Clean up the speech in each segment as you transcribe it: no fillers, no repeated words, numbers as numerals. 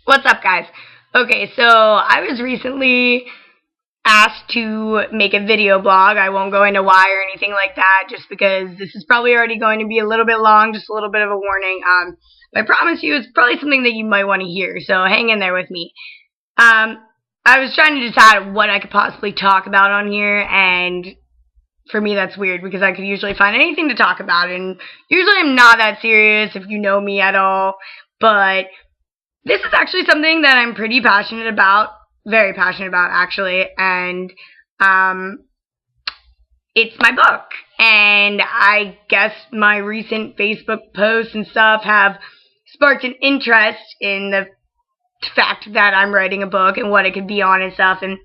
What's up, guys? Okay, so I was recently asked to make a video blog. I won't go into why or anything like that, just because this is probably already going to be a little bit long, just a little bit of a warning. I promise you it's probably something that you might want to hear, so hang in there with me. I was trying to decide what I could possibly talk about on here, and for me that's weird because I could usually find anything to talk about, and usually I'm not that serious if you know me at all, but this is actually something that I'm pretty passionate about, very passionate about actually, and it's my book. And I guess my recent Facebook posts and stuff have sparked an interest in the fact that I'm writing a book and what it could be on and stuff. And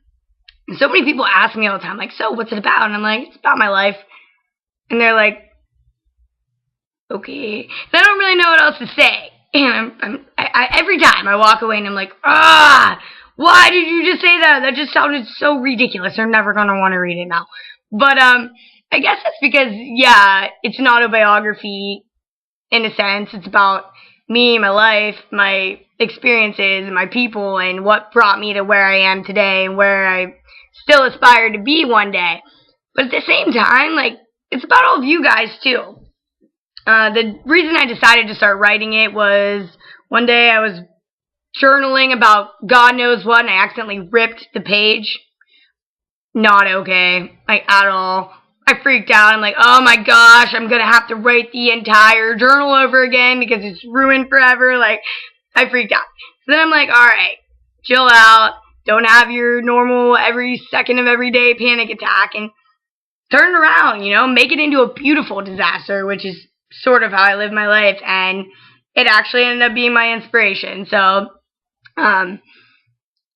so many people ask me all the time, like, so what's it about? And I'm like, it's about my life. And they're like, okay. And I don't really know what else to say. And every time I walk away and I'm like, why did you just say that? That just sounded so ridiculous. I'm never going to want to read it now. But I guess that's because, yeah, it's an autobiography in a sense. It's about me, my life, my experiences, and my people, and what brought me to where I am today and where I still aspire to be one day. But at the same time, like, it's about all of you guys, too. The reason I decided to start writing it was one day I was journaling about God knows what, and I accidentally ripped the page. Not okay, like, at all. I freaked out. I'm like, oh my gosh, I'm gonna have to write the entire journal over again because it's ruined forever. Like, I freaked out. So then I'm like, alright, chill out. Don't have your normal every second of every day panic attack, and turn it around, you know, make it into a beautiful disaster, which is sort of how I live my life, and it actually ended up being my inspiration. So, I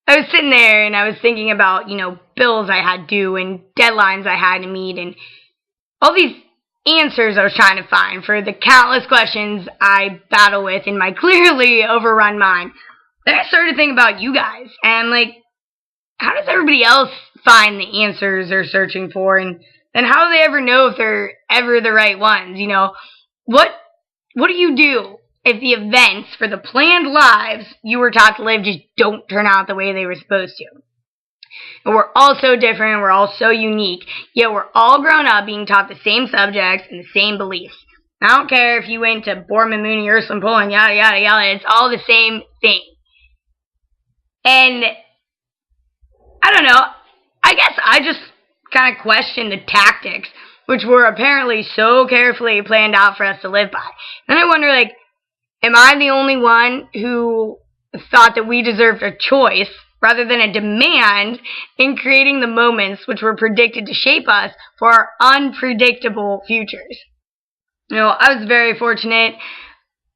was sitting there and I was thinking about, you know, bills I had due and deadlines I had to meet and all these answers I was trying to find for the countless questions I battle with in my clearly overrun mind. Then I started thinking about you guys and, like, how does everybody else find the answers they're searching for, and then how do they ever know if they're ever the right ones, you know? What do you do if the events for the planned lives you were taught to live just don't turn out the way they were supposed to? And we're all so different, we're all so unique, yet we're all grown up being taught the same subjects and the same beliefs. I don't care if you went to Borman, Mooney, Ursuline, Poland, yada, yada, yada, it's all the same thing. And, I don't know, I guess I just kind of question the tactics, which were apparently so carefully planned out for us to live by. Then I wonder, like, am I the only one who thought that we deserved a choice rather than a demand in creating the moments which were predicted to shape us for our unpredictable futures? You know, I was very fortunate.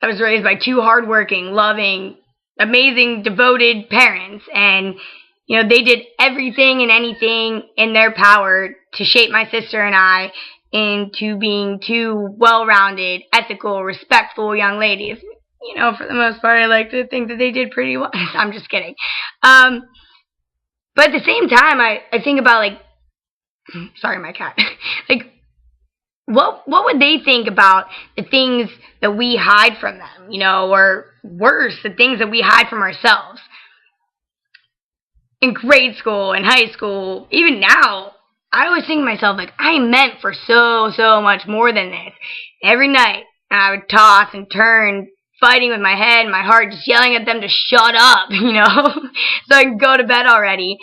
I was raised by two hardworking, loving, amazing, devoted parents, and you know, they did everything and anything in their power to shape my sister and I into being two well-rounded, ethical, respectful young ladies. You know, for the most part, I like to think that they did pretty well. I'm just kidding. But at the same time, I think about, like, sorry, my cat. Like, what would they think about the things that we hide from them, you know, or worse, the things that we hide from ourselves? In grade school, in high school, even now, I always think to myself, like, I am meant for so much more than this. Every night, I would toss and turn, fighting with my head and my heart, just yelling at them to shut up, you know, so I can go to bed already.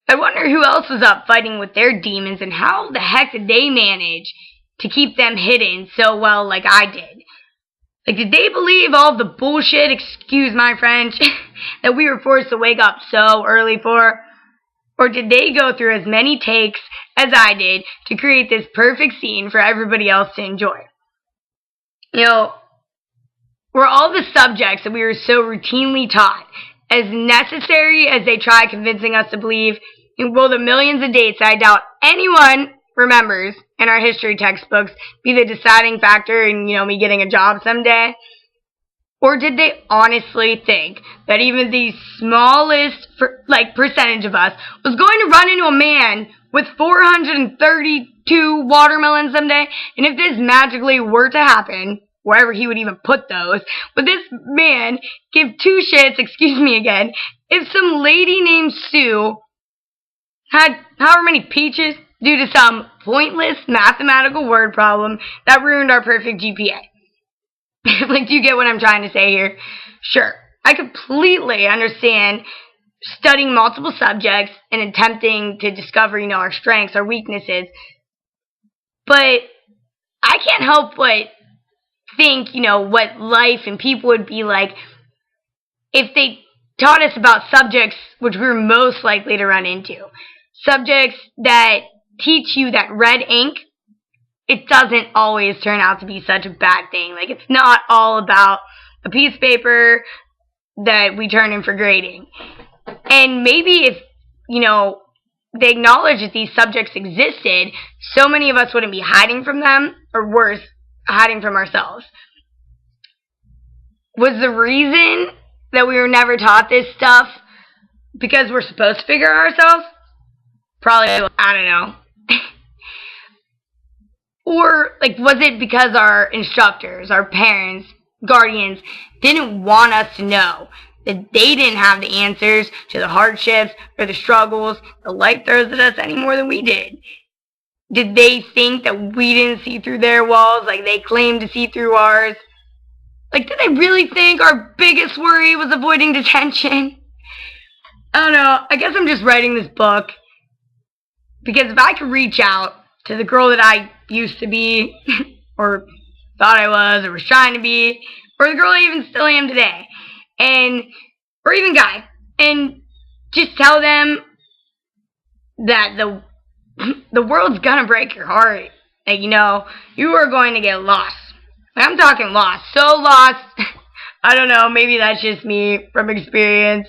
I wonder who else was up fighting with their demons, and how the heck did they manage to keep them hidden so well like I did? Like, did they believe all the bullshit, excuse my French, that we were forced to wake up so early for? Or did they go through as many takes as I did to create this perfect scene for everybody else to enjoy? You know, were all the subjects that we were so routinely taught as necessary as they try convincing us to believe? And will the millions of dates I doubt anyone remembers in our history textbooks be the deciding factor in, you know, me getting a job someday? Or did they honestly think that even the smallest, percentage of us was going to run into a man with 432 watermelons someday? And if this magically were to happen, wherever he would even put those. But this man gave two shits, excuse me again, if some lady named Sue had however many peaches due to some pointless mathematical word problem that ruined our perfect GPA. Like, do you get what I'm trying to say here? Sure, I completely understand studying multiple subjects and attempting to discover, our strengths, our weaknesses. But I can't help but think, what life and people would be like if they taught us about subjects which we were most likely to run into. Subjects that teach you that red ink, it doesn't always turn out to be such a bad thing. Like, it's not all about a piece of paper that we turn in for grading. And maybe if, they acknowledged that these subjects existed, so many of us wouldn't be hiding from them, or worse, hiding from ourselves. Was the reason that we were never taught this stuff because we're supposed to figure out ourselves? Probably, I don't know. Or, was it because our instructors, our parents, guardians didn't want us to know that they didn't have the answers to the hardships or the struggles that life throws at us any more than we did? Did they think that we didn't see through their walls like they claimed to see through ours? Did they really think our biggest worry was avoiding detention? I don't know. I guess I'm just writing this book because if I could reach out to the girl that I used to be, or thought I was, or was trying to be, or the girl I even still am today, or even guy, and just tell them that the world's gonna break your heart. You are going to get lost. I'm talking lost. So lost. I don't know. Maybe that's just me from experience.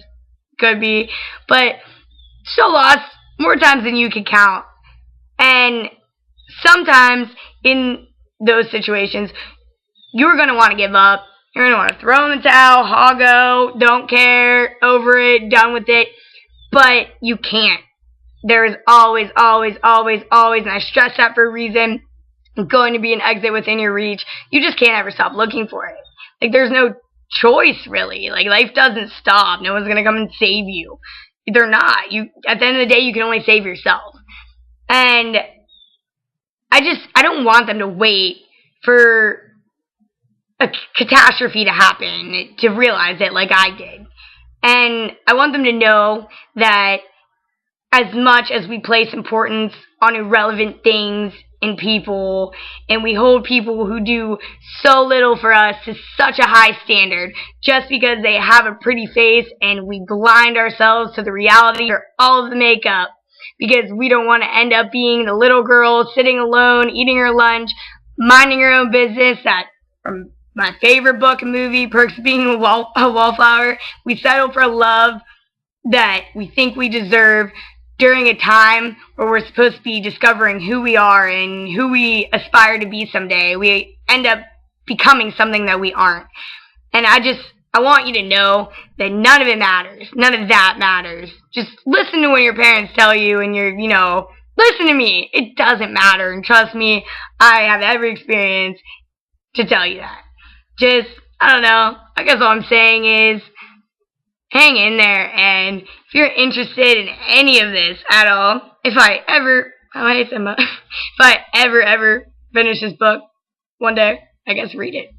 Could be. But so lost more times than you can count. And sometimes in those situations, you're going to want to give up. You're going to want to throw in the towel, hoggo, don't care, over it, done with it. But you can't. There is always, always, always, always, and I stress that for a reason, going to be an exit within your reach. You just can't ever stop looking for it. There's no choice, really. Life doesn't stop. No one's going to come and save you. They're not. At the end of the day, you can only save yourself. And I don't want them to wait for a catastrophe to happen to realize it like I did. And I want them to know that as much as we place importance on irrelevant things and people, and we hold people who do so little for us to such a high standard just because they have a pretty face, and we blind ourselves to the reality or all of the makeup because we don't want to end up being the little girl sitting alone, eating her lunch, minding her own business. That, from my favorite book and movie, Perks of Being a Wallflower, we settle for love that we think we deserve during a time where we're supposed to be discovering who we are and who we aspire to be someday. We end up becoming something that we aren't. And I want you to know that none of it matters. None of that matters. Just listen to what your parents tell you, and listen to me. It doesn't matter. And trust me, I have every experience to tell you that. I don't know. I guess all I'm saying is, hang in there, and if you're interested in any of this at all, if I ever finish this book one day, I guess read it.